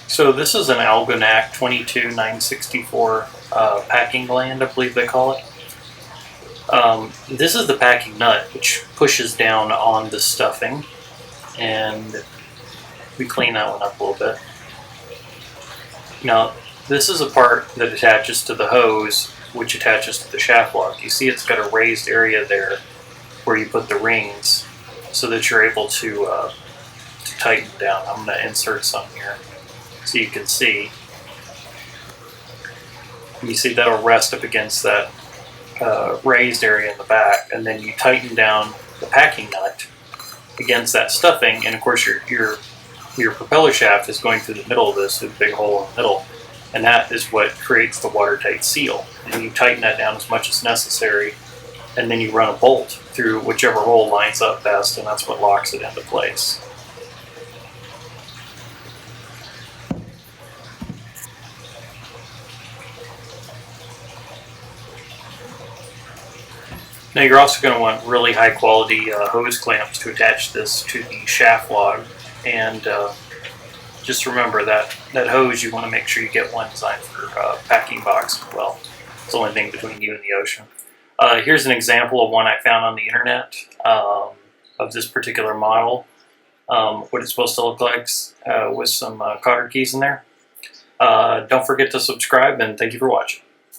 So this is an Algonac 22964 packing gland, I believe they call it. This is the packing nut, which pushes down on the stuffing, and we clean that one up a little bit. Now, this is a part that attaches to the hose, which attaches to the shaft lock. You see it's got a raised area there where you put the rings so that you're able to tighten down. I'm going to insert some here so you can see. You see that'll rest up against that raised area in the back, and then you tighten down the packing nut against that stuffing, and of course your propeller shaft is going through the middle of this with a big hole in the middle, and that is what creates the watertight seal. And you tighten that down as much as necessary, and then you run a bolt through whichever hole lines up best, and that's what locks it into place. Now you're also going to want really high quality hose clamps to attach this to the shaft log, and just remember that hose, you want to make sure you get one designed for packing box as well. It's the only thing between you and the ocean. Here's an example of one I found on the internet of this particular model, what it's supposed to look like with some cotter keys in there. Don't forget to subscribe, and thank you for watching.